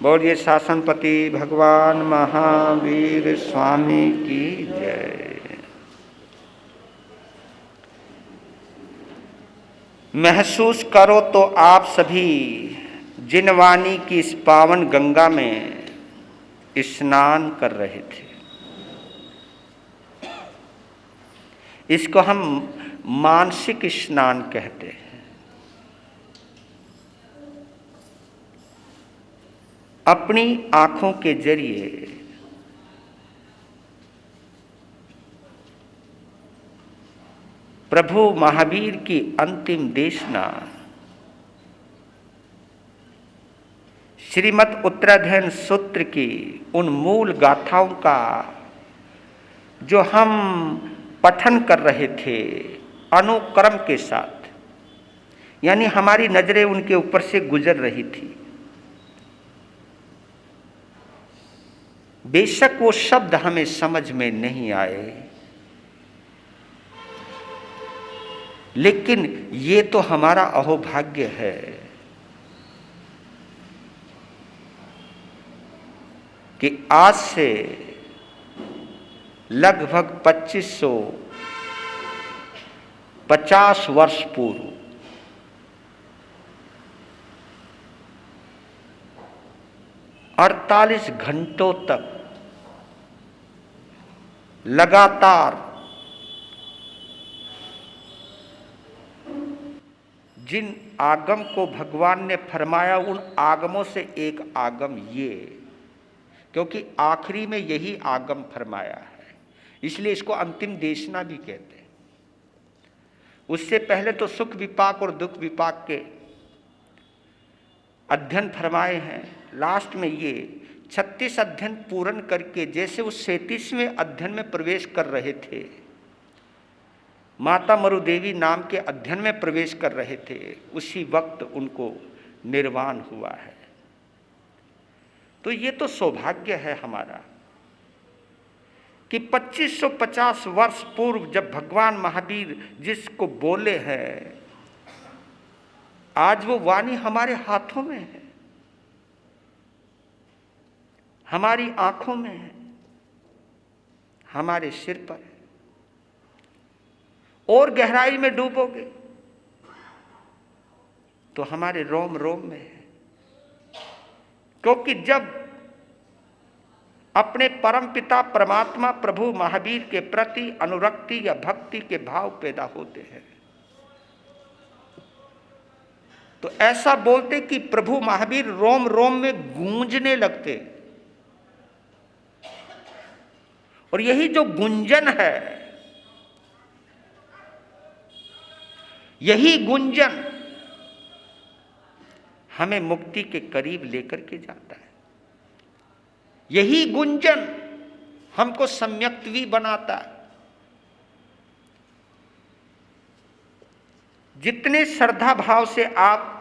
बोलिए शासनपति भगवान महावीर स्वामी की जय। महसूस करो तो आप सभी जिनवानी की इस पावन गंगा में स्नान कर रहे थे। इसको हम मानसिक स्नान कहते हैं। अपनी आंखों के जरिए प्रभु महावीर की अंतिम देशना श्रीमद् उत्तराधयन सूत्र की उन मूल गाथाओं का जो हम पठन कर रहे थे अनुक्रम के साथ, यानी हमारी नजरें उनके ऊपर से गुजर रही थी। बेशक वो शब्द हमें समझ में नहीं आए, लेकिन ये तो हमारा अहोभाग्य है कि आज से लगभग 2550 वर्ष पूर्व 48 घंटों तक लगातार जिन आगम को भगवान ने फरमाया, उन आगमों से एक आगम ये, क्योंकि आखिरी में यही आगम फरमाया है, इसलिए इसको अंतिम देशना भी कहते हैं। उससे पहले तो सुख विपाक और दुख विपाक के अध्ययन फरमाए हैं। लास्ट में ये 36 अध्ययन पूर्ण करके जैसे उस 37वें अध्ययन में प्रवेश कर रहे थे, माता मरुदेवी नाम के अध्ययन में प्रवेश कर रहे थे, उसी वक्त उनको निर्वाण हुआ है। तो ये तो सौभाग्य है हमारा कि 2550 वर्ष पूर्व जब भगवान महावीर जिसको बोले हैं, आज वो वाणी हमारे हाथों में है, हमारी आंखों में है, हमारे सिर पर है। और गहराई में डूबोगे तो हमारे रोम रोम में है, क्योंकि जब अपने परम पिता परमात्मा प्रभु महावीर के प्रति अनुरक्ति या भक्ति के भाव पैदा होते हैं तो ऐसा बोलते कि प्रभु महावीर रोम रोम में गूंजने लगते। और यही जो गुंजन है, यही गुंजन हमें मुक्ति के करीब लेकर के जाता है। यही गुंजन हमको सम्यक्त्वी बनाता है। जितने श्रद्धा भाव से आप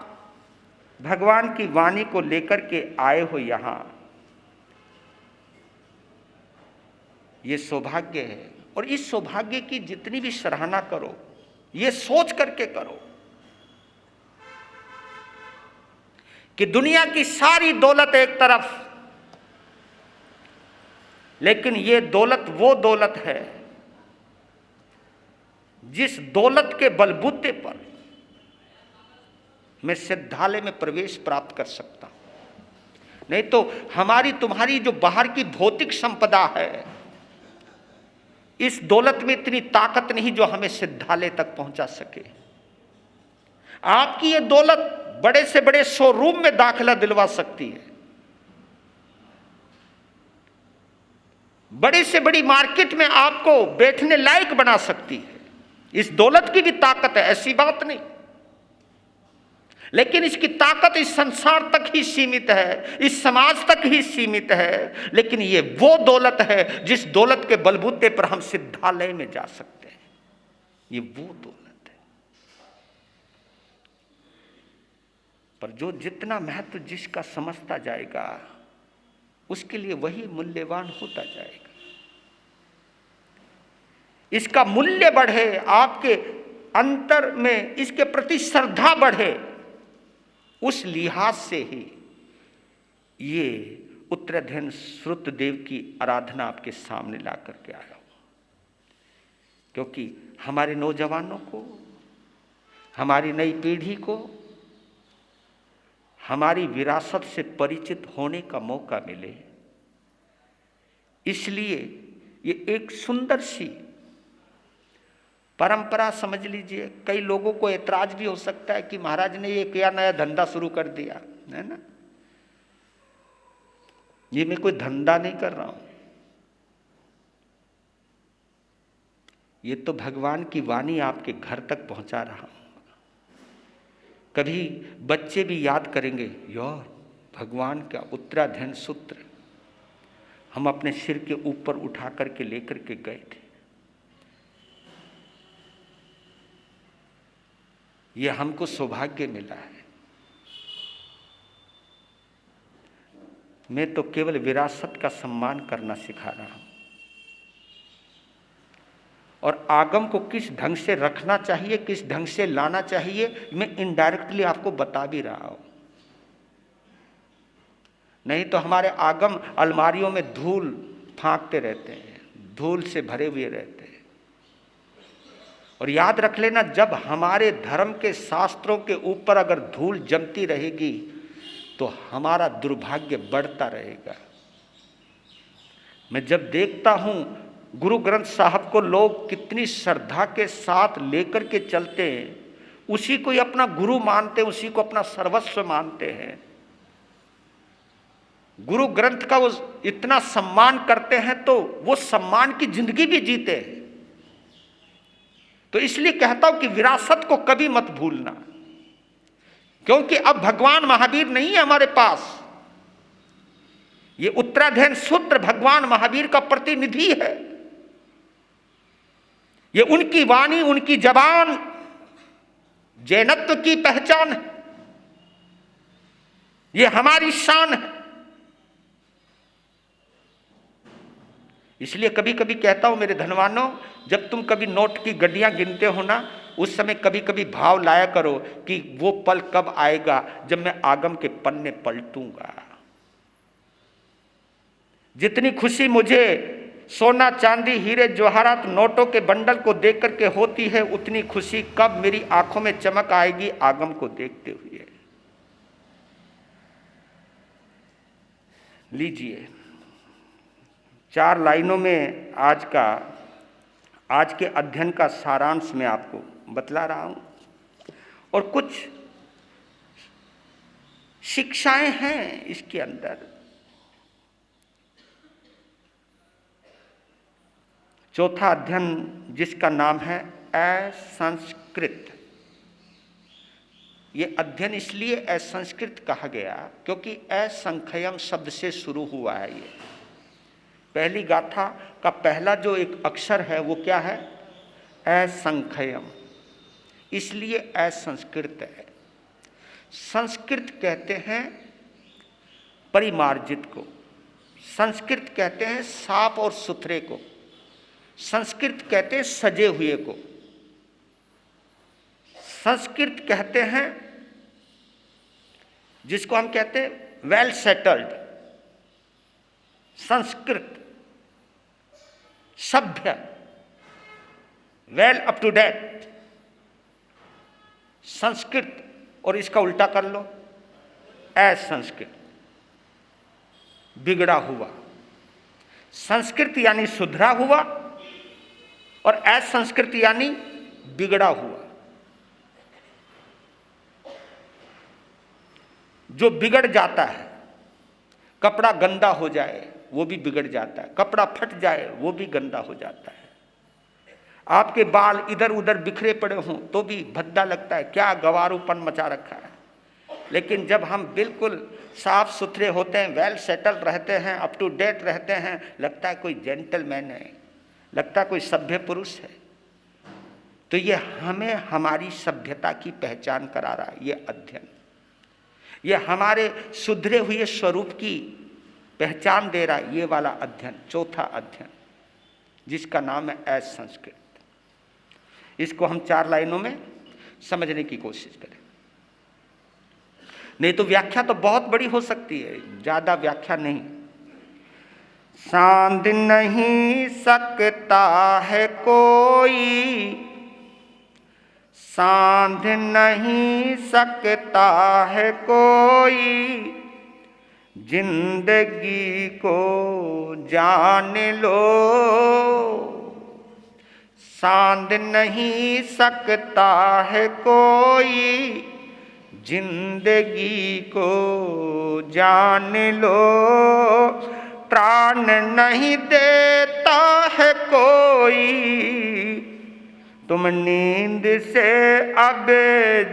भगवान की वाणी को लेकर के आए हो यहां, ये सौभाग्य है। और इस सौभाग्य की जितनी भी सराहना करो, ये सोच करके करो कि दुनिया की सारी दौलत एक तरफ, लेकिन ये दौलत वो दौलत है जिस दौलत के बलबूते पर मैं सिद्धालय में प्रवेश प्राप्त कर सकता हूं। नहीं तो हमारी तुम्हारी जो बाहर की भौतिक संपदा है, इस दौलत में इतनी ताकत नहीं जो हमें सिद्धालय तक पहुंचा सके। आपकी ये दौलत बड़े से बड़े शोरूम में दाखिला दिलवा सकती है, बड़ी से बड़ी मार्केट में आपको बैठने लायक बना सकती है। इस दौलत की भी ताकत है, ऐसी बात नहीं, लेकिन इसकी ताकत इस संसार तक ही सीमित है, इस समाज तक ही सीमित है। लेकिन ये वो दौलत है जिस दौलत के बलबूते पर हम सिद्धालय में जा सकते हैं। ये वो दौलत है। पर जो जितना महत्व जिसका समझता जाएगा, उसके लिए वही मूल्यवान होता जाएगा। इसका मूल्य बढ़े, आपके अंतर में इसके प्रति श्रद्धा बढ़े, उस लिहाज से ही ये उत्तराध्ययन श्रुतदेव की आराधना आपके सामने ला करके आया हूं, क्योंकि हमारे नौजवानों को, हमारी नई पीढ़ी को हमारी विरासत से परिचित होने का मौका मिले। इसलिए ये एक सुंदर सी परंपरा समझ लीजिए। कई लोगों को ऐतराज भी हो सकता है कि महाराज ने ये क्या नया धंधा शुरू कर दिया, है ना। ये मैं कोई धंधा नहीं कर रहा हूं, ये तो भगवान की वाणी आपके घर तक पहुंचा रहा हूं। कभी बच्चे भी याद करेंगे, यार भगवान का उत्तराध्ययन सूत्र हम अपने सिर के ऊपर उठा करके लेकर के गए थे। ये हमको सौभाग्य मिला है। मैं तो केवल विरासत का सम्मान करना सिखा रहा हूं, और आगम को किस ढंग से रखना चाहिए, किस ढंग से लाना चाहिए, मैं इनडायरेक्टली आपको बता भी रहा हूं। नहीं तो हमारे आगम अलमारियों में धूल फांकते रहते हैं, धूल से भरे हुए रहते हैं। और याद रख लेना, जब हमारे धर्म के शास्त्रों के ऊपर अगर धूल जमती रहेगी तो हमारा दुर्भाग्य बढ़ता रहेगा। मैं जब देखता हूं गुरु ग्रंथ साहब को लोग कितनी श्रद्धा के साथ लेकर के चलते हैं, उसी को ही अपना गुरु मानते हैं, उसी को अपना सर्वस्व मानते हैं, गुरु ग्रंथ का वो इतना सम्मान करते हैं, तो वो सम्मान की जिंदगी भी जीते हैं। तो इसलिए कहता हूं कि विरासत को कभी मत भूलना, क्योंकि अब भगवान महावीर नहीं है हमारे पास। ये उत्तराध्ययन सूत्र भगवान महावीर का प्रतिनिधि है। ये उनकी वाणी, उनकी जबान जैनत्व की पहचान है। ये हमारी शान है। इसलिए कभी कभी कहता हूं मेरे धनवानों, जब तुम कभी नोट की गड्डियां गिनते हो ना, उस समय कभी कभी भाव लाया करो कि वो पल कब आएगा जब मैं आगम के पन्ने पलटूंगा। जितनी खुशी मुझे सोना चांदी हीरे जवाहरात नोटों के बंडल को देख करके होती है, उतनी खुशी कब मेरी आंखों में चमक आएगी आगम को देखते हुए। लीजिए, 4 लाइनों में आज के अध्ययन का सारांश मैं आपको बतला रहा हूं, और कुछ शिक्षाएं हैं इसके अंदर। चौथा अध्ययन जिसका नाम है असंस्कृत। ये अध्ययन इसलिए असंस्कृत कहा गया क्योंकि असंख्यम शब्द से शुरू हुआ है। ये पहली गाथा का पहला जो एक अक्षर है वो क्या है? असंख्यम, इसलिए असंस्कृत है। संस्कृत कहते हैं परिमार्जित को, संस्कृत कहते हैं साफ और सुथरे को, संस्कृत कहते हैं सजे हुए को, संस्कृत कहते हैं जिसको हम कहते हैं वेल सेटल्ड, संस्कृत सभ्य, वेल अप टू डेट संस्कृत, और इसका उल्टा कर लो असंस्कृत, बिगड़ा हुआ। संस्कृत यानी सुधरा हुआ और असंस्कृत यानी बिगड़ा हुआ। जो बिगड़ जाता है, कपड़ा गंदा हो जाए वो भी बिगड़ जाता है, कपड़ा फट जाए वो भी गंदा हो जाता है, आपके बाल इधर उधर बिखरे पड़े हों तो भी भद्दा लगता है, क्या गवारूपन मचा रखा है। लेकिन जब हम बिल्कुल साफ सुथरे होते हैं, वेल सेटल रहते हैं, अप टू डेट रहते हैं, लगता है कोई जेंटलमैन है, लगता है कोई सभ्य पुरुष है। तो ये हमें हमारी सभ्यता की पहचान करा रहा है ये अध्ययन, ये हमारे सुधरे हुए स्वरूप की पहचान दे रहा है ये वाला अध्ययन, चौथा अध्ययन जिसका नाम है असंस्कृत। इसको हम 4 लाइनों में समझने की कोशिश करें। नहीं तो व्याख्या तो बहुत बड़ी हो सकती है, ज्यादा व्याख्या नहीं। सांध नहीं सकता है कोई, सांध नहीं सकता है कोई, जिंदगी को जान लो। सांध नहीं सकता है कोई, जिंदगी को जान लो। प्राण नहीं देता है कोई, तुम नींद से अब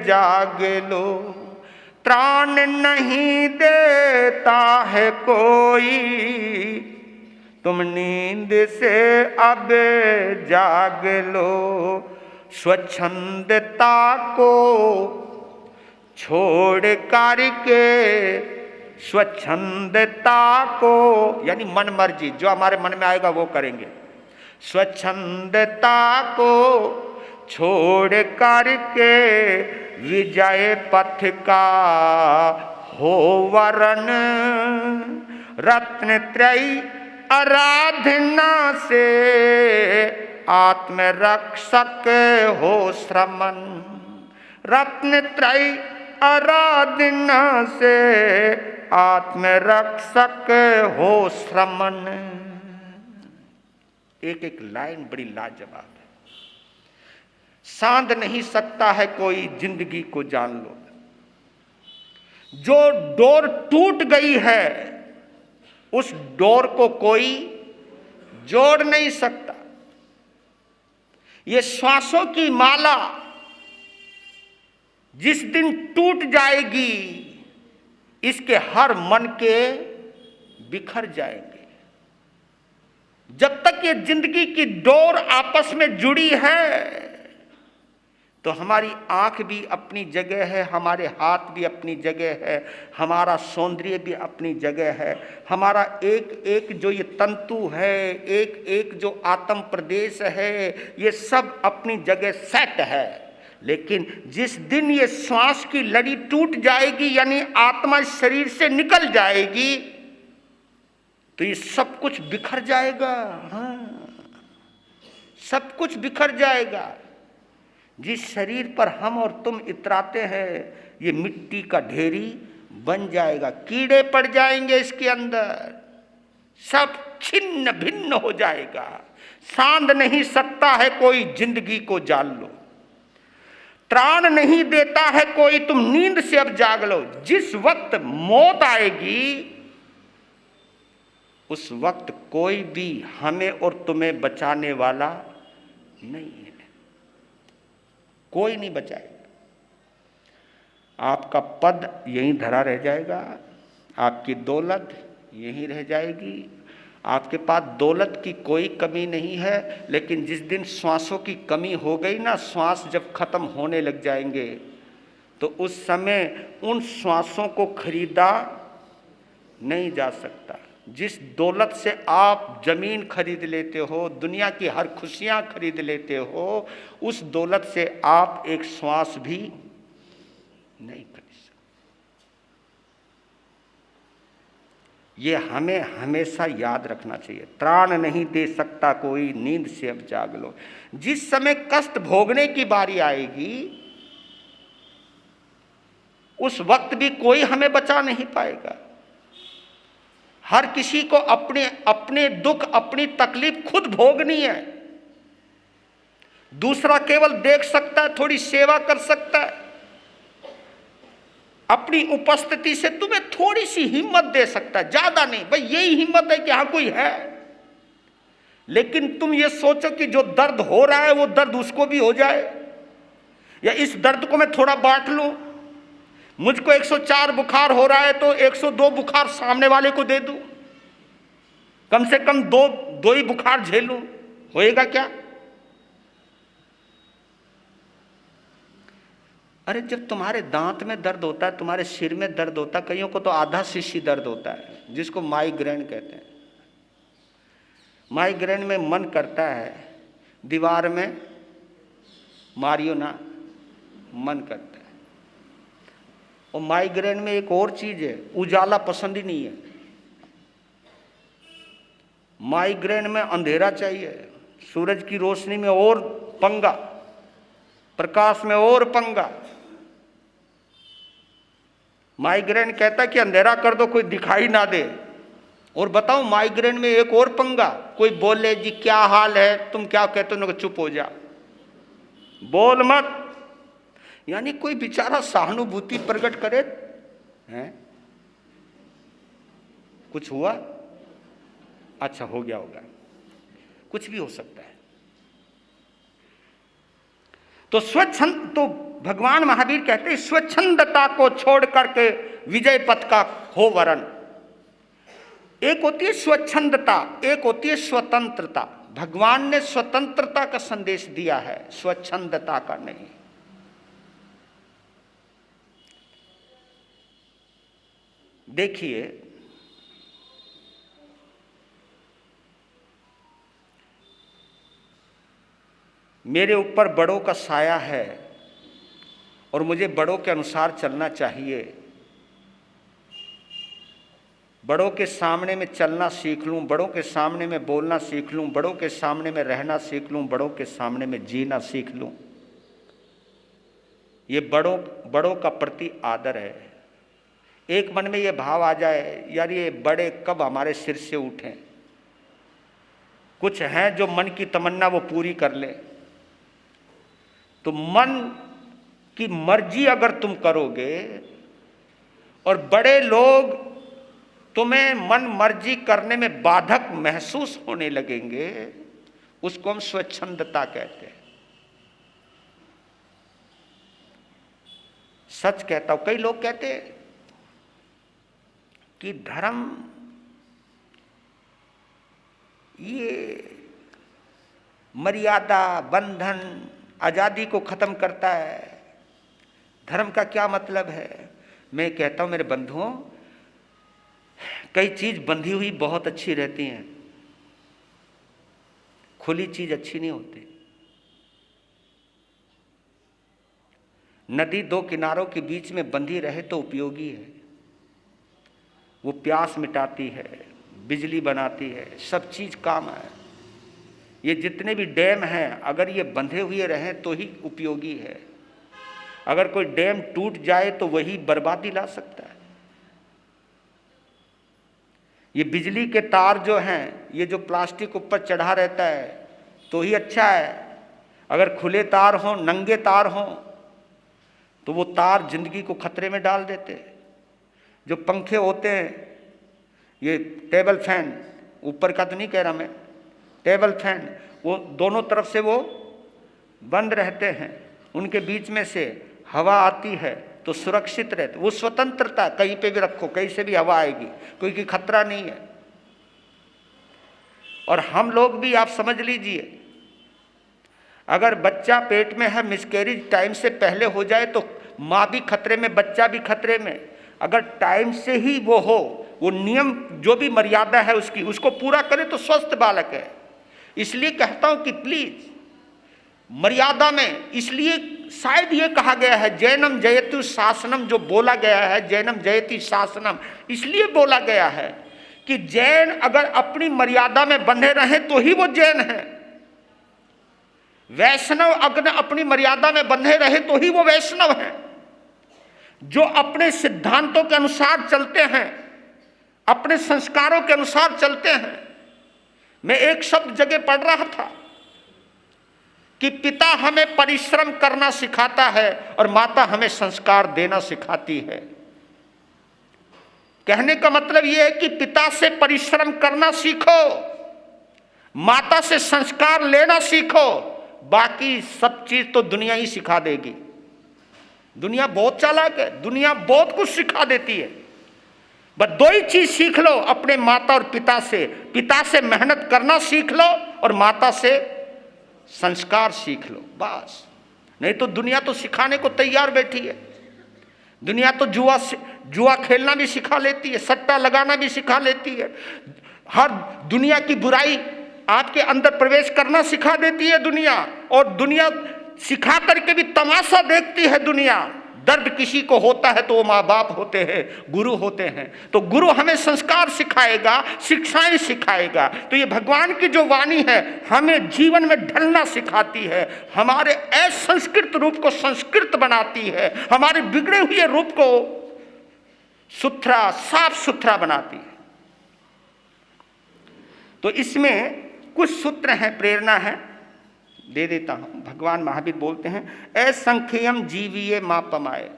जाग लो। प्राण नहीं देता है कोई, तुम नींद से अब जाग लो। स्वच्छंदता को छोड़ करके, स्वच्छंदता को यानी मन मर्जी, जो हमारे मन में आएगा वो करेंगे। स्वच्छंदता को छोड़ करके विजय पथ का हो वरण। रत्न त्रयी आराधना से आत्मरक्षक हो श्रमण। रत्न त्रयी आराधना से आत्मरक्षक हो श्रमण। एक एक लाइन बड़ी लाजवाब है। सांध नहीं सकता है कोई, जिंदगी को जान लो। जो डोर टूट गई है उस डोर को कोई जोड़ नहीं सकता। ये श्वासों की माला जिस दिन टूट जाएगी, इसके हर मन के बिखर जाएंगे। जब तक ये जिंदगी की डोर आपस में जुड़ी है तो हमारी आंख भी अपनी जगह है, हमारे हाथ भी अपनी जगह है, हमारा सौंदर्य भी अपनी जगह है, हमारा एक एक जो ये तंतु है, एक एक जो आत्म प्रदेश है, ये सब अपनी जगह सेट है। लेकिन जिस दिन ये श्वास की लड़ी टूट जाएगी, यानी आत्मा शरीर से निकल जाएगी, तो ये सब कुछ बिखर जाएगा। हाँ, सब कुछ बिखर जाएगा। जिस शरीर पर हम और तुम इतराते हैं, ये मिट्टी का ढेरी बन जाएगा, कीड़े पड़ जाएंगे इसके अंदर, सब छिन्न भिन्न हो जाएगा। सांध नहीं सकता है कोई, जिंदगी को जान लो। त्राण नहीं देता है कोई, तुम नींद से अब जाग लो। जिस वक्त मौत आएगी उस वक्त कोई भी हमें और तुम्हें बचाने वाला नहीं है, कोई नहीं बचाएगा। आपका पद यहीं धरा रह जाएगा, आपकी दौलत यहीं रह जाएगी। आपके पास दौलत की कोई कमी नहीं है, लेकिन जिस दिन श्वासों की कमी हो गई ना, श्वास जब खत्म होने लग जाएंगे, तो उस समय उन श्वासों को खरीदा नहीं जा सकता। जिस दौलत से आप जमीन खरीद लेते हो, दुनिया की हर खुशियां खरीद लेते हो, उस दौलत से आप एक श्वास भी नहीं खरीद सकते। ये हमें हमेशा याद रखना चाहिए। त्राण नहीं दे सकता कोई, नींद से अब जाग लो। जिस समय कष्ट भोगने की बारी आएगी, उस वक्त भी कोई हमें बचा नहीं पाएगा। हर किसी को अपने अपने दुख, अपनी तकलीफ खुद भोगनी है। दूसरा केवल देख सकता है, थोड़ी सेवा कर सकता है, अपनी उपस्थिति से तुम्हें थोड़ी सी हिम्मत दे सकता है, ज्यादा नहीं। भाई यही हिम्मत है कि हाँ कोई है। लेकिन तुम ये सोचो कि जो दर्द हो रहा है वो दर्द उसको भी हो जाए, या इस दर्द को मैं थोड़ा बांट लूं। मुझको 104 बुखार हो रहा है तो 102 बुखार सामने वाले को दे दूं, कम से कम दो ही बुखार झेलूं, होएगा क्या? अरे जब तुम्हारे दांत में दर्द होता है, तुम्हारे सिर में दर्द होता है, कईयों को तो आधा शीशी दर्द होता है, जिसको माइग्रेन कहते हैं। माइग्रेन में मन करता है दीवार में मारियो ना, मन करता है। और माइग्रेन में एक और चीज है, उजाला पसंद ही नहीं है। माइग्रेन में अंधेरा चाहिए, सूरज की रोशनी में और पंगा, प्रकाश में और पंगा। माइग्रेन कहता है कि अंधेरा कर दो, कोई दिखाई ना दे। और बताओ माइग्रेन में एक और पंगा, कोई बोले जी क्या हाल है, तुम क्या कहते हो, चुप हो जा, बोल मत। यानी कोई बेचारा सहानुभूति प्रकट करे हैं। कुछ हुआ, अच्छा हो गया होगा, कुछ भी हो सकता है। तो स्वच्छंद, तो भगवान महावीर कहते हैं स्वच्छंदता को छोड़ करके विजय पथ का हो वरण। एक होती है स्वच्छंदता, एक होती है स्वतंत्रता। भगवान ने स्वतंत्रता का संदेश दिया है, स्वच्छंदता का नहीं। देखिए, मेरे ऊपर बड़ों का साया है और मुझे बड़ों के अनुसार चलना चाहिए। बड़ों के सामने में चलना सीख लूं, बड़ों के सामने में बोलना सीख लूं, बड़ों के सामने में रहना सीख लूं, बड़ों के सामने में जीना सीख लूं। ये बड़ों का प्रति आदर है। एक मन में ये भाव आ जाए, यार ये बड़े कब हमारे सिर से उठें। कुछ हैं जो मन की तमन्ना वो पूरी कर ले। तो मन की मर्जी अगर तुम करोगे और बड़े लोग तुम्हें मन मर्जी करने में बाधक महसूस होने लगेंगे, उसको हम स्वच्छंदता कहते हैं। सच कहता हूं, कई लोग कहते हैं कि धर्म ये मर्यादा, बंधन, आजादी को खत्म करता है, धर्म का क्या मतलब है। मैं कहता हूं मेरे बंधुओं, कई चीज बंधी हुई बहुत अच्छी रहती हैं, खुली चीज अच्छी नहीं होती। नदी दो किनारों के बीच में बंधी रहे तो उपयोगी है, वो प्यास मिटाती है, बिजली बनाती है, सब चीज काम है। ये जितने भी डैम हैं अगर ये बंधे हुए रहें तो ही उपयोगी है। अगर कोई डैम टूट जाए तो वही बर्बादी ला सकता है। ये बिजली के तार जो हैं, ये जो प्लास्टिक ऊपर चढ़ा रहता है तो ही अच्छा है। अगर खुले तार हों, नंगे तार हों, तो वो तार जिंदगी को खतरे में डाल देते। जो पंखे होते हैं, ये टेबल फैन, ऊपर का तो नहीं कह रहा मैं, टेबल फैन, वो दोनों तरफ से वो बंद रहते हैं, उनके बीच में से हवा आती है तो सुरक्षित रहते। वो स्वतंत्रता, कहीं पे भी रखो, कहीं से भी हवा आएगी, कोई खतरा नहीं है। और हम लोग भी, आप समझ लीजिए, अगर बच्चा पेट में है, मिसकैरेज टाइम से पहले हो जाए तो माँ भी खतरे में, बच्चा भी खतरे में। अगर टाइम से ही वो हो, वो नियम जो भी मर्यादा है उसकी, उसको पूरा करे तो स्वस्थ बालक है। इसलिए कहता हूं कि प्लीज मर्यादा में, इसलिए शायद ये कहा गया है जैनम जयतु शासनम, जो बोला गया है जैनम जयति शासनम, इसलिए बोला गया है कि जैन अगर अपनी मर्यादा में बंधे रहे तो ही वो जैन है। वैष्णव अगर अपनी मर्यादा में बंधे रहे तो ही वो वैष्णव है। जो अपने सिद्धांतों के अनुसार चलते हैं, अपने संस्कारों के अनुसार चलते हैं। मैं एक शब्द जगह पढ़ रहा था कि पिता हमें परिश्रम करना सिखाता है और माता हमें संस्कार देना सिखाती है। कहने का मतलब यह है कि पिता से परिश्रम करना सीखो, माता से संस्कार लेना सीखो, बाकी सब चीज तो दुनिया ही सिखा देगी। दुनिया बहुत चालाक है, दुनिया बहुत कुछ सिखा देती है। बस दो ही चीज सीख लो अपने माता और पिता से। पिता से मेहनत करना सीख लो और माता से संस्कार सीख लो, बस। नहीं तो दुनिया तो सिखाने को तैयार बैठी है। दुनिया तो जुआ खेलना भी सिखा लेती है, सट्टा लगाना भी सिखा लेती है, हर दुनिया की बुराई आपके अंदर प्रवेश करना सिखा देती है दुनिया। और दुनिया सिखा करके भी तमाशा देखती है दुनिया। दर्द किसी को होता है तो वो माँ बाप होते हैं, गुरु होते हैं। तो गुरु हमें संस्कार सिखाएगा, शिक्षाएं सिखाएगा। तो ये भगवान की जो वाणी है हमें जीवन में ढलना सिखाती है, हमारे असंस्कृत रूप को संस्कृत बनाती है, हमारे बिगड़े हुए रूप को सुथरा साफ सुथरा बनाती है। तो इसमें कुछ सूत्र हैं, प्रेरणा है, दे देता हूं। भगवान महावीर बोलते हैं, असंख्यम जीविये मापमाए।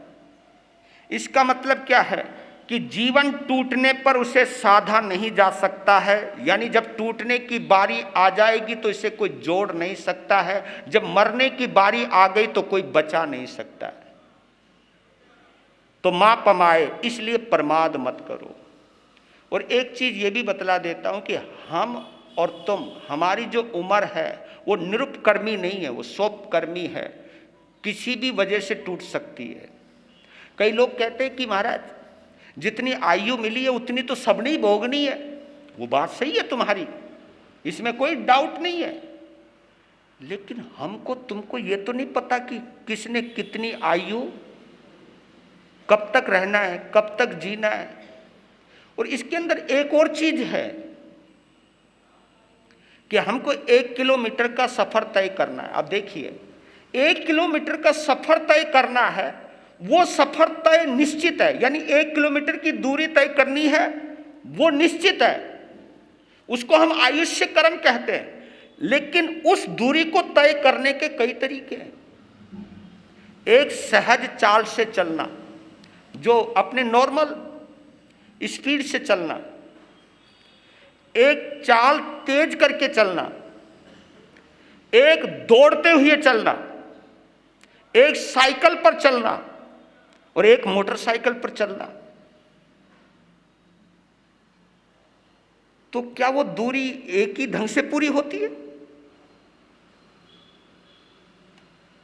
इसका मतलब क्या है कि जीवन टूटने पर उसे साधा नहीं जा सकता है, यानी जब टूटने की बारी आ जाएगी तो इसे कोई जोड़ नहीं सकता है, जब मरने की बारी आ गई तो कोई बचा नहीं सकता है। तो मापमाए, इसलिए प्रमाद मत करो। और एक चीज ये भी बतला देता हूं कि हम और तुम, हमारी जो उम्र है वो निरुपकर्मी नहीं है, वो स्वकर्मी है, किसी भी वजह से टूट सकती है। कई लोग कहते हैं कि महाराज जितनी आयु मिली है उतनी तो सबने ही भोगनी है। वो बात सही है तुम्हारी, इसमें कोई डाउट नहीं है, लेकिन हमको तुमको ये तो नहीं पता कि किसने कितनी आयु, कब तक रहना है, कब तक जीना है। और इसके अंदर एक और चीज है कि हमको 1 किलोमीटर का सफर तय करना है। अब देखिए, 1 किलोमीटर का सफर तय करना है, वो सफर तय निश्चित है, यानी 1 किलोमीटर की दूरी तय करनी है, वो निश्चित है, उसको हम आयुष्य कर्म कहते हैं। लेकिन उस दूरी को तय करने के कई तरीके हैं। एक सहज चाल से चलना, जो अपने नॉर्मल स्पीड से चलना, एक चाल तेज करके चलना, एक दौड़ते हुए चलना, एक साइकिल पर चलना और एक मोटरसाइकिल पर चलना। तो क्या वो दूरी एक ही ढंग से पूरी होती है?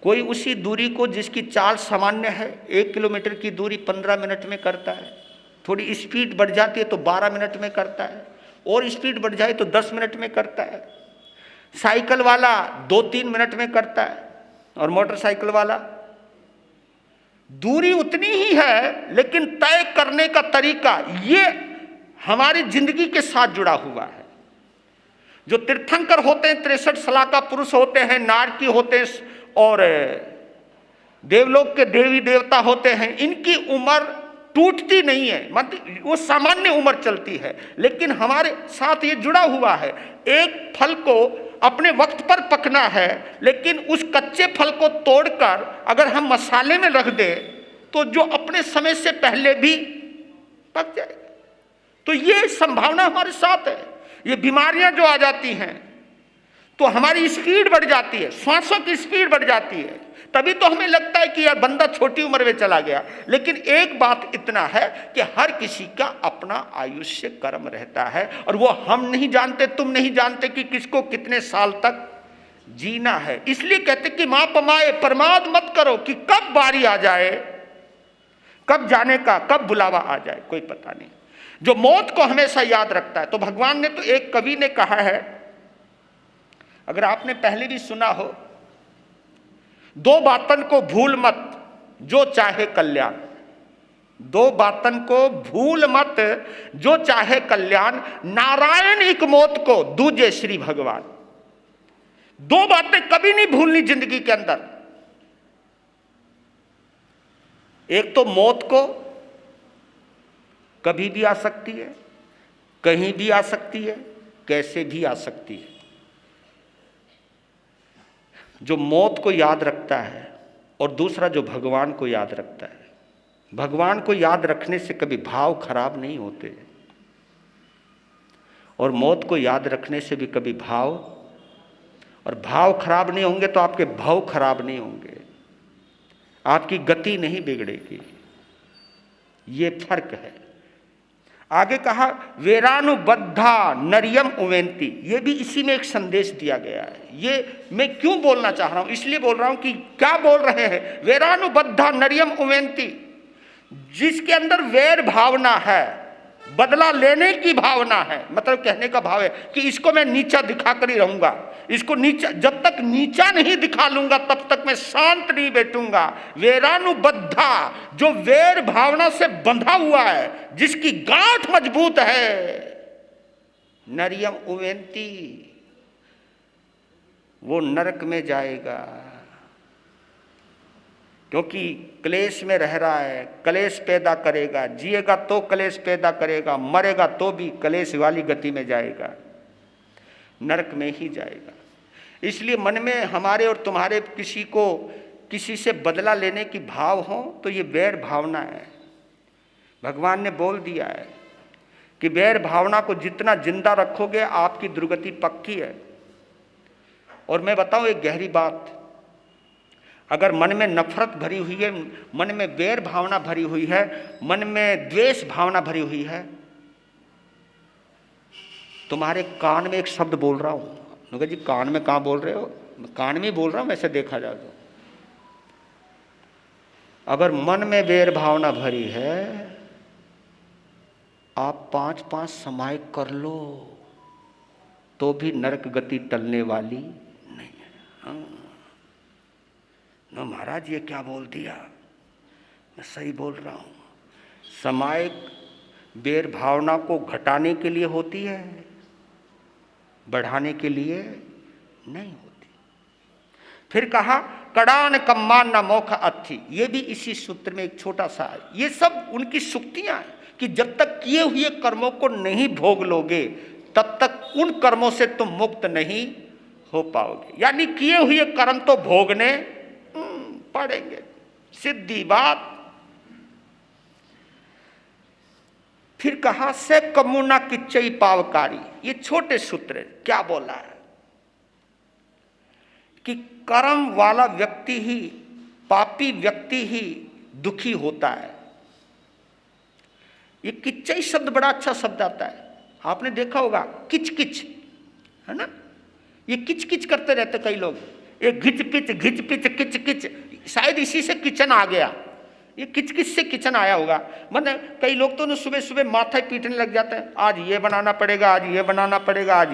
कोई उसी दूरी को, जिसकी चाल सामान्य है, 1 किलोमीटर की दूरी 15 मिनट में करता है, थोड़ी स्पीड बढ़ जाती है तो 12 मिनट में करता है, और स्पीड बढ़ जाए तो 10 मिनट में करता है। साइकिल वाला 2-3 मिनट में करता है, और मोटरसाइकिल वाला, दूरी उतनी ही है लेकिन तय करने का तरीका ये हमारी जिंदगी के साथ जुड़ा हुआ है। जो तीर्थंकर होते हैं, 63 साल का पुरुष होते हैं, नारकी होते हैं और देवलोक के देवी देवता होते हैं, इनकी उम्र टूटती नहीं है, मतलब वो सामान्य उम्र चलती है। लेकिन हमारे साथ ये जुड़ा हुआ है, एक फल को अपने वक्त पर पकना है, लेकिन उस कच्चे फल को तोड़कर अगर हम मसाले में रख दें तो जो अपने समय से पहले भी पक जाएगा। तो ये संभावना हमारे साथ है। ये बीमारियां जो आ जाती हैं तो हमारी स्पीड बढ़ जाती है, श्वासों की स्पीड बढ़ जाती है, तभी तो हमें लगता है कि यार बंदा छोटी उम्र में चला गया। लेकिन एक बात इतना है कि हर किसी का अपना आयुष्य कर्म रहता है, और वो हम नहीं जानते, तुम नहीं जानते कि किसको कितने साल तक जीना है। इसलिए कहते कि मां पमाए, प्रमाद मत करो कि कब बारी आ जाए, कब जाने का, कब बुलावा आ जाए, कोई पता नहीं। जो मौत को हमेशा याद रखता है, तो भगवान ने तो, एक कवि ने कहा है, अगर आपने पहले भी सुना हो, 2 बातन को भूल मत जो चाहे कल्याण। 2 बातन को भूल मत जो चाहे कल्याण, नारायण एक मौत को दूजे श्री भगवान। 2 बातें कभी नहीं भूलनी जिंदगी के अंदर। एक तो मौत को कभी भी आ सकती है, कहीं भी आ सकती है, कैसे भी आ सकती है। जो मौत को याद रखता है, और दूसरा जो भगवान को याद रखता है। भगवान को याद रखने से कभी भाव खराब नहीं होते, और मौत को याद रखने से भी कभी भाव, और भाव खराब नहीं होंगे तो आपके भाव खराब नहीं होंगे, आपकी गति नहीं बिगड़ेगी। ये फर्क है। आगे कहा, वेरानुबद्धा नरियम उवेंती। ये भी इसी में एक संदेश दिया गया है। ये मैं क्यों बोलना चाह रहा हूं, इसलिए बोल रहा हूं कि क्या बोल रहे हैं, वेरानुबद्धा नरियम उवेंती। जिसके अंदर वैर भावना है बदला लेने की भावना है, मतलब कहने का भाव है कि इसको मैं नीचा दिखाकर ही रहूंगा, इसको नीचा, जब तक नीचा नहीं दिखा लूंगा तब तक मैं शांत नहीं बैठूंगा। वेरानुबद्धा, जो वेर भावना से बंधा हुआ है, जिसकी गांठ मजबूत है, नरियम उवेंती, वो नरक में जाएगा, क्योंकि क्लेश में रह रहा है, क्लेश पैदा करेगा, जिएगा तो क्लेश पैदा करेगा, मरेगा तो भी क्लेश वाली गति में जाएगा, नरक में ही जाएगा। इसलिए मन में हमारे और तुम्हारे किसी से बदला लेने की भाव हो तो ये वैर भावना है। भगवान ने बोल दिया है कि वैर भावना को जितना जिंदा रखोगे आपकी दुर्गति पक्की है। और मैं बताऊं एक गहरी बात, अगर मन में नफरत भरी हुई है, मन में वैर भावना भरी हुई है, मन में द्वेष भावना भरी हुई है, तुम्हारे कान में एक शब्द बोल रहा हूं, नुका जी कान में कहां बोल रहे हो, कान में ही बोल रहा हूं वैसे देखा जाए तो। अगर मन में वैर भावना भरी है, आप 5-5 समाय कर लो तो भी नरक गति टलने वाली नहीं है। हाँ न महाराज ये क्या बोल दिया, मैं सही बोल रहा हूं। समाय वैर भावना को घटाने के लिए होती है, बढ़ाने के लिए नहीं होती। फिर कहा कड़ान कम्मान न मोख अथि, ये भी इसी सूत्र में एक छोटा सा है। ये सब उनकी सुक्तियां हैं कि जब तक किए हुए कर्मों को नहीं भोग लोगे तब तक उन कर्मों से तुम मुक्त नहीं हो पाओगे। यानी किए हुए कर्म तो भोगने पड़ेंगे, सिद्धि बात। फिर कहा से कमुना किच्चई पावकारी, ये छोटे सूत्र क्या बोला है कि कर्म वाला व्यक्ति ही, पापी व्यक्ति ही दुखी होता है। ये किच्चई शब्द बड़ा अच्छा शब्द आता है, आपने देखा होगा, किच किच है ना, ये किच किच करते रहते कई लोग, ये घिच पिच किच किच, शायद इसी से किचन आ गया, ये किच किच से किचन आया होगा। मतलब कई लोग तो सुबह सुबह माथा पीटने लग जाते हैं, आज ये बनाना पड़ेगा, आज ये बनाना पड़ेगा, आज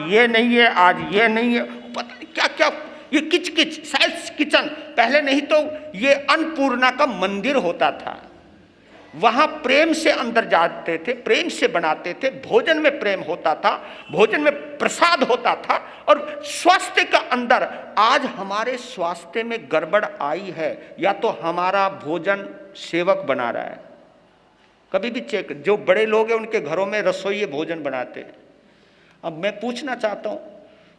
ये नहीं है, आज ये नहीं है, पता नहीं क्या क्या, ये किच किच, शायद किचन। पहले नहीं तो ये अन्नपूर्णा का मंदिर होता था, वहां प्रेम से अंदर जाते थे, प्रेम से बनाते थे, भोजन में प्रेम होता था, भोजन में प्रसाद होता था। और स्वास्थ्य का अंदर, आज हमारे स्वास्थ्य में गड़बड़ आई है, या तो हमारा भोजन सेवक बना रहा है। कभी भी चेक, जो बड़े लोग हैं उनके घरों में रसोई भोजन बनाते हैं। अब मैं पूछना चाहता हूं,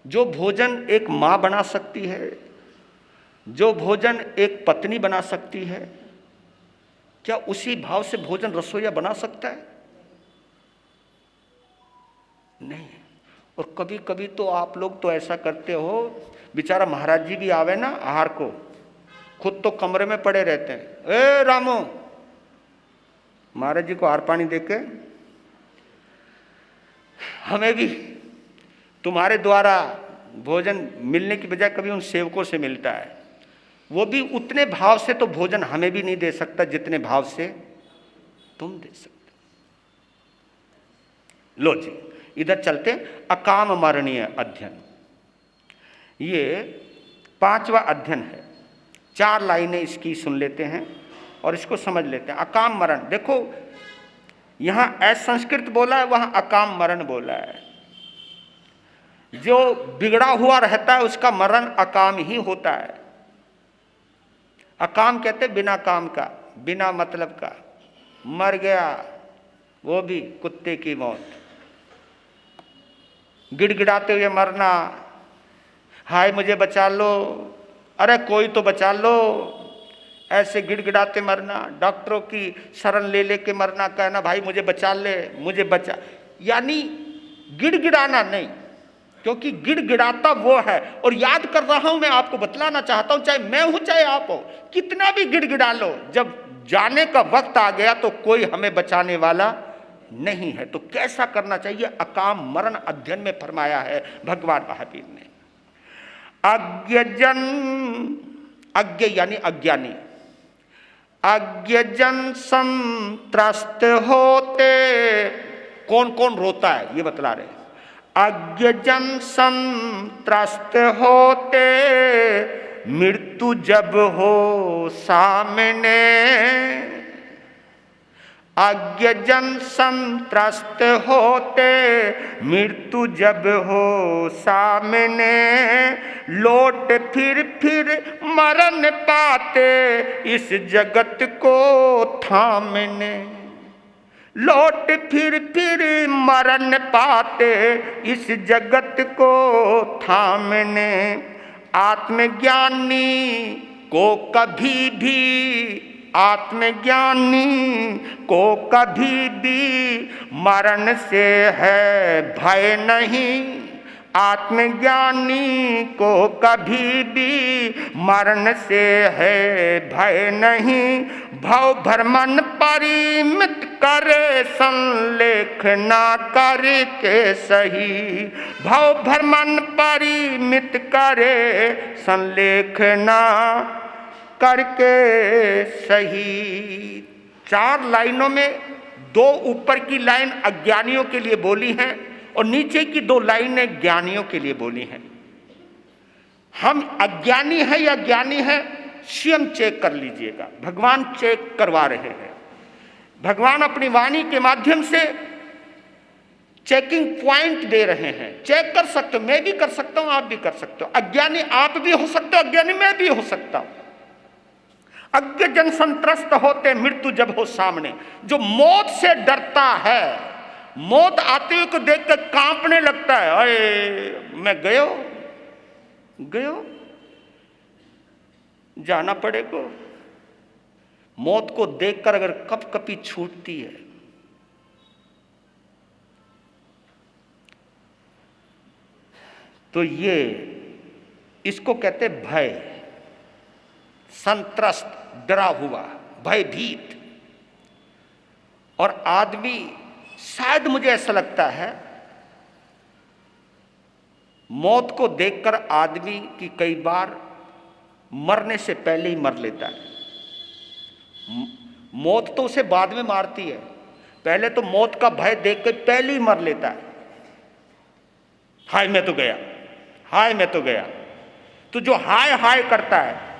जो भोजन एक माँ बना सकती है, जो भोजन एक पत्नी बना सकती है, क्या उसी भाव से भोजन रसोईया बना सकता है? नहीं। और कभी कभी तो आप लोग तो ऐसा करते हो, बेचारा महाराज जी भी आवे ना आहार को, खुद तो कमरे में पड़े रहते हैं, ए रामो, महाराज जी को आहार पानी देके हमें भी तुम्हारे द्वारा भोजन मिलने की बजाय कभी उन सेवकों से मिलता है। वो भी उतने भाव से तो भोजन हमें भी नहीं दे सकता जितने भाव से तुम दे सकते। लो जी, इधर चलते। अकाम मरणीय अध्ययन, ये 5वां अध्ययन है। 4 लाइनें इसकी सुन लेते हैं और इसको समझ लेते हैं। अकाम मरण, देखो यहां असंस्कृत बोला है, वहां अकाम मरण बोला है। जो बिगड़ा हुआ रहता है उसका मरण अकाम ही होता है। अकाम कहते बिना काम का, बिना मतलब का, मर गया, वो भी कुत्ते की मौत, गिड़गिड़ाते हुए मरना, हाय मुझे बचा लो, अरे कोई तो बचा लो, ऐसे गिड़गिड़ाते मरना, डॉक्टरों की शरण ले लेके मरना, कहना भाई मुझे बचा ले, मुझे बचा, यानी गिड़गिड़ाना नहीं, क्योंकि गिड़गिड़ाता वो है। और याद कर रहा हूं, मैं आपको बतलाना चाहता हूं, चाहे मैं हूं चाहे आप हो, कितना भी गिड़गिड़ा लो, जब जाने का वक्त आ गया तो कोई हमें बचाने वाला नहीं है। तो कैसा करना चाहिए, अकाम मरण अध्ययन में फरमाया है भगवान महावीर ने। अज्ञजन, अज्ञ यानी अज्ञानी, अज्ञ जन संत्रस्त होते, कौन कौन रोता है ये बतला रहे। अज्ञ जन संत्रस्त होते, मृत्यु जब हो सामने। अज्ञ जन संत्रस्त होते, मृत्यु जब हो सामने। लौट फिर मरण पाते, इस जगत को थामने। लौट फिर मरण पाते, इस जगत को थामने। आत्मज्ञानी को कभी भी, आत्मज्ञानी को कभी भी मरण से है भय नहीं। आत्मज्ञानी को कभी भी मरण से है भय नहीं। भव भ्रमण परिमित करे, संलेख ना करके सही। भव भ्रमण परिमित करे, संलेख ना करके सही। 4 लाइनों में 2 ऊपर की लाइन अज्ञानियों के लिए बोली हैं और नीचे की 2 लाइनें ज्ञानियों के लिए बोली हैं। हम अज्ञानी हैं या ज्ञानी हैं, स्वयं चेक कर लीजिएगा। भगवान चेक करवा रहे हैं। भगवान अपनी वाणी के माध्यम से चेकिंग पॉइंट दे रहे हैं। चेक कर सकते हो, मैं भी कर सकता हूं, आप भी कर सकते हो। अज्ञानी आप भी हो सकते हो, अज्ञानी मैं भी हो सकता हूं। अज्ञ जन संत्रस्त होते, मृत्यु जब हो सामने। जो मौत से डरता है, मौत आते हुए को देख कर कांपने लगता है, अरे मैं गयो जाना पड़ेगा। मौत को देखकर अगर कपकपी छूटती है, तो ये इसको कहते भय, संत्रस्त, डरा हुआ, भयभीत। और आदमी, शायद मुझे ऐसा लगता है, मौत को देखकर आदमी की कई बार मरने से पहले ही मर लेता है। मौत तो उसे बाद में मारती है, पहले तो मौत का भय देखकर पहले ही मर लेता है। हाय मैं तो गया, हाय मैं तो गया। तो जो हाय हाय करता है,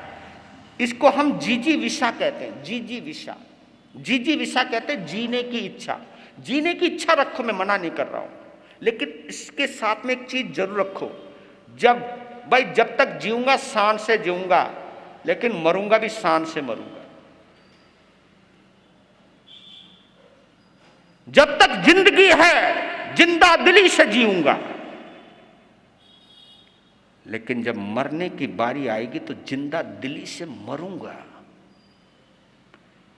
इसको हम जीजी विषा कहते हैं। जीजी विषा कहते हैं जीने की इच्छा। जीने की इच्छा रखो, मैं मना नहीं कर रहा हूं, लेकिन इसके साथ में एक चीज जरूर रखो। जब तक जीऊंगा शान से जीऊंगा, लेकिन मरूंगा भी शान से मरूंगा। जब तक जिंदगी है, जिंदा दिली से जीऊंगा, लेकिन जब मरने की बारी आएगी तो जिंदा दिली से मरूंगा।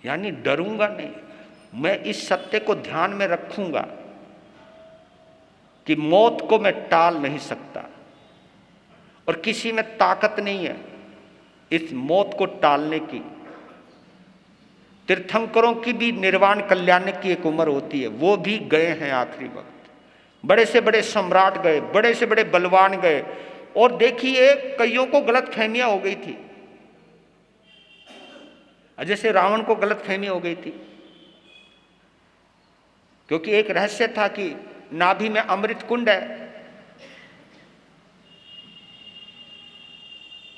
यानी डरूंगा नहीं, मैं इस सत्य को ध्यान में रखूंगा कि मौत को मैं टाल नहीं सकता और किसी में ताकत नहीं है इस मौत को टालने की। तीर्थंकरों की भी निर्वाण कल्याण की एक उम्र होती है, वो भी गए हैं आखिरी वक्त। बड़े से बड़े सम्राट गए, बड़े से बड़े बलवान गए, और देखिए कईयों को गलत फहमियां हो गई थी। जैसे रावण को गलत फहमी हो गई थी, क्योंकि एक रहस्य था कि नाभि में अमृत कुंड है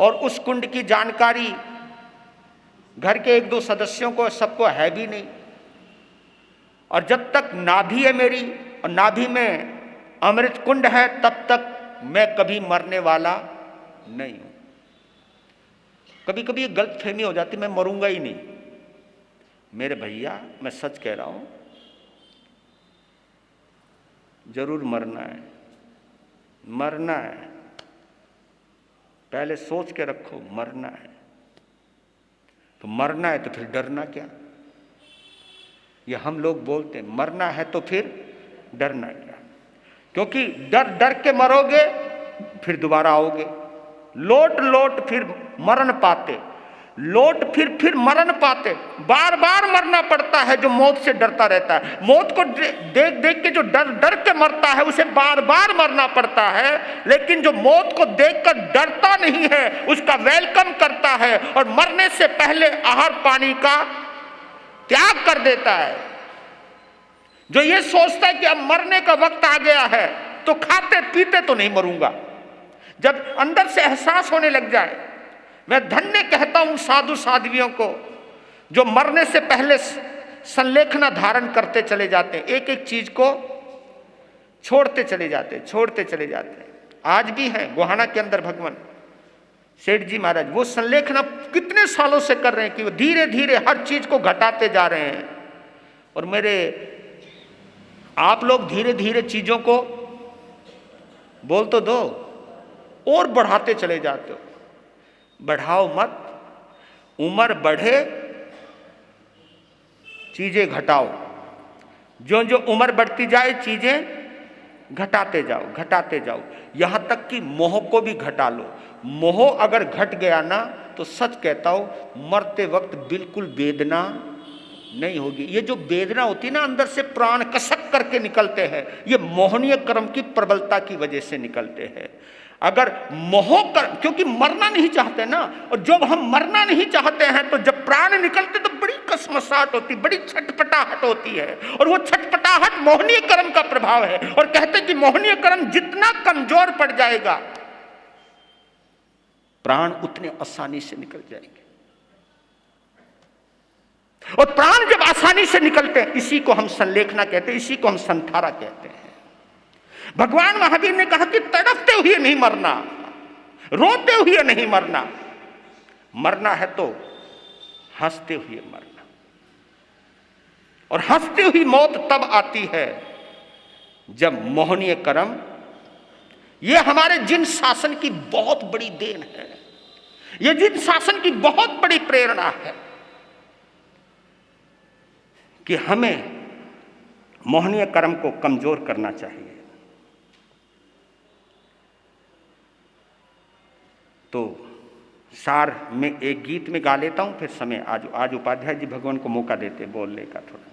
और उस कुंड की जानकारी घर के 1-2 सदस्यों को, सबको है भी नहीं। और जब तक नाभि है मेरी और नाभि में अमृत कुंड है, तब तक मैं कभी मरने वाला नहीं हूं। कभी कभी ये गलत फहमी हो जाती, मैं मरूंगा ही नहीं। मेरे भैया, मैं सच कह रहा हूं, जरूर मरना है, मरना है। पहले सोच के रखो, मरना है। तो मरना है तो फिर डरना क्या? ये हम लोग बोलते हैं मरना है तो फिर डरना क्या? क्योंकि डर डर के मरोगे, फिर दोबारा आओगे। लौट फिर मरण पाते। लौट फिर मरण पाते, बार बार मरना पड़ता है जो मौत से डरता रहता है। मौत को देख देख के जो डर के मरता है उसे बार बार मरना पड़ता है, लेकिन जो मौत को देखकर डरता नहीं है उसका वेलकम करता है और मरने से पहले आहार पानी का त्याग कर देता है। जो ये सोचता है कि अब मरने का वक्त आ गया है तो खाते पीते तो नहीं मरूंगा, जब अंदर से एहसास होने लग जाए। मैं धन्य कहता हूं साधु साध्वियों को जो मरने से पहले संलेखना धारण करते चले जाते हैं, एक एक चीज को छोड़ते चले जाते। आज भी हैं गोहाना के अंदर भगवान सेठ जी महाराज, वो संलेखना कितने सालों से कर रहे हैं कि वो धीरे धीरे हर चीज को घटाते जा रहे हैं। और मेरे आप लोग धीरे धीरे चीजों को बोल तो दो और बढ़ाते चले जाते हो। बढ़ाओ मत, उम्र बढ़े चीजें घटाओ, जो जो उम्र बढ़ती जाए चीजें घटाते जाओ, यहां तक कि मोह को भी घटा लो। मोह अगर घट गया ना तो सच कहता हूं मरते वक्त बिल्कुल वेदना नहीं होगी। ये जो वेदना होती है ना अंदर से प्राण कसक करके निकलते हैं, ये मोहनीय कर्म की प्रबलता की वजह से निकलते हैं। अगर मोह कर, क्योंकि मरना नहीं चाहते ना, और जब हम मरना नहीं चाहते हैं तो जब प्राण निकलते तो बड़ी कसमसाहट होती, बड़ी छटपटाहट होती है, और वो छटपटाहट मोहनीय कर्म का प्रभाव है। और कहते कि मोहनीय कर्म जितना कमजोर पड़ जाएगा प्राण उतने आसानी से निकल जाएंगे। और प्राण जब आसानी से निकलते हैं इसी को हम संलेखना कहते हैं, इसी को हम संथारा कहते हैं। भगवान महावीर ने कहा कि तड़पते हुए नहीं मरना, रोते हुए नहीं मरना, मरना है तो हंसते हुए मरना। और हंसती हुई मौत तब आती है जब मोहनीय कर्म, ये हमारे जिन शासन की बहुत बड़ी देन है, ये जिन शासन की बहुत बड़ी प्रेरणा है कि हमें मोहनीय कर्म को कमजोर करना चाहिए। तो सार में एक गीत में गा लेता हूं, फिर समय आज उपाध्याय जी भगवान को मौका देते बोलने का थोड़ा।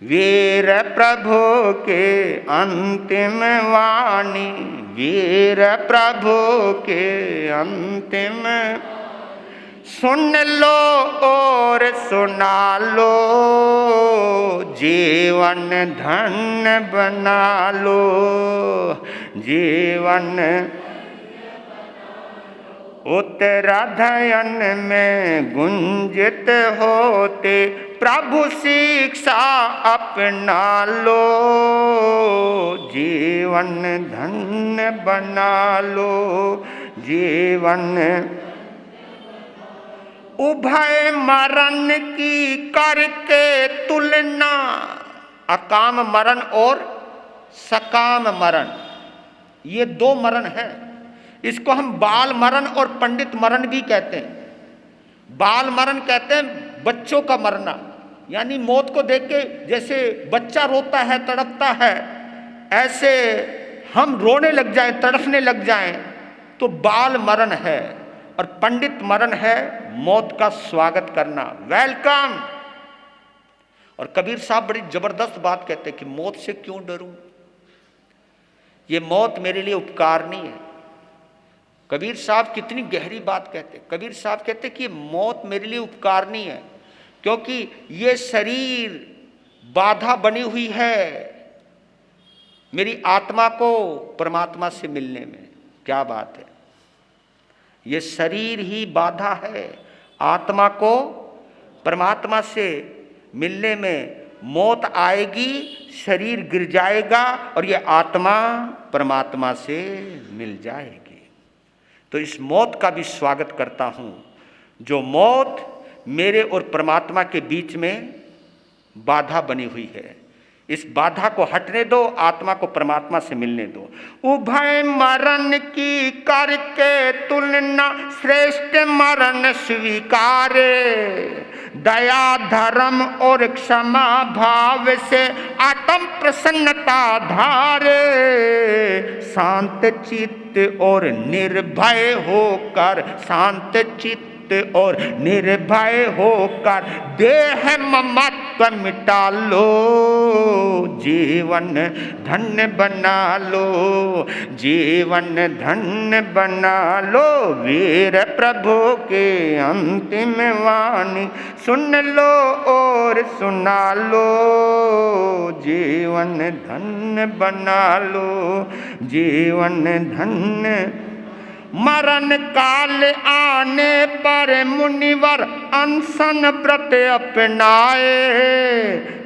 वीर प्रभु के अंतिम वाणी, वीर प्रभु के अंतिम सुन लो और सुना लो, जीवन धन्य बना लो, जीवन उत्तराधयन में गुंजित होते प्रभु शिक्षा अपना लो, जीवन धन्य बना लो, जीवन उभय मरण की करके तुलना, अकाम मरण और सकाम मरण, ये दो मरण है। इसको हम बाल मरण और पंडित मरण भी कहते हैं। बाल मरण कहते हैं बच्चों का मरना, यानी मौत को देख के जैसे बच्चा रोता है तड़पता है, ऐसे हम रोने लग जाएं, तड़पने लग जाएं, तो बाल मरण है। और पंडित मरण है मौत का स्वागत करना, वेलकम। और कबीर साहब बड़ी जबरदस्त बात कहते हैं कि मौत से क्यों डरूं, ये मौत मेरे लिए उपकार नहीं है। कबीर साहब कितनी गहरी बात कहते हैं। कबीर साहब कहते कि मौत मेरे लिए उपकार नहीं है, क्योंकि ये शरीर बाधा बनी हुई है मेरी आत्मा को परमात्मा से मिलने में। क्या बात है, ये शरीर ही बाधा है आत्मा को परमात्मा से मिलने में। मौत आएगी, शरीर गिर जाएगा और ये आत्मा परमात्मा से मिल जाएगी। तो इस मौत का भी स्वागत करता हूं, जो मौत मेरे और परमात्मा के बीच में बाधा बनी हुई है। इस बाधा को हटने दो, आत्मा को परमात्मा से मिलने दो। उभय मरण की करके तुलना, श्रेष्ठ मरण स्वीकारे, दया धर्म और क्षमा भाव से आत्म प्रसन्नता धारे, शांत चित्त और निर्भय होकर, शांत चित्त और निर्भय होकर देह ममत्व मिटा लो, जीवन धन्य बना लो, जीवन धन्य बना लो। वीर प्रभु के अंतिम वाणी सुन लो और सुना लो, जीवन धन्य बना लो, जीवन धन्य। मरण काल आने पर मुनिवर अनशन व्रत अपनाए,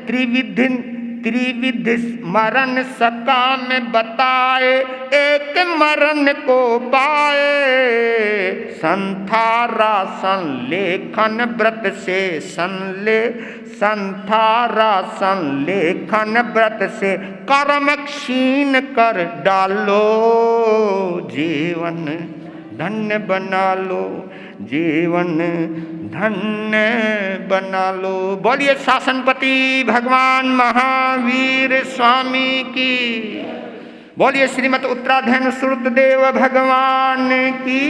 त्रिविध मरण सकाम बताए, एक मरण को पाए। संथारा संलेखन व्रत से संथारा संलेखन व्रत से कर्म क्षीण कर डालो, जीवन धन्य बना लो, जीवन धन्य बना लो। बोलिए शासनपति भगवान महावीर स्वामी की, बोलिए श्रीमद उत्तराधन सुरतदेव भगवान की।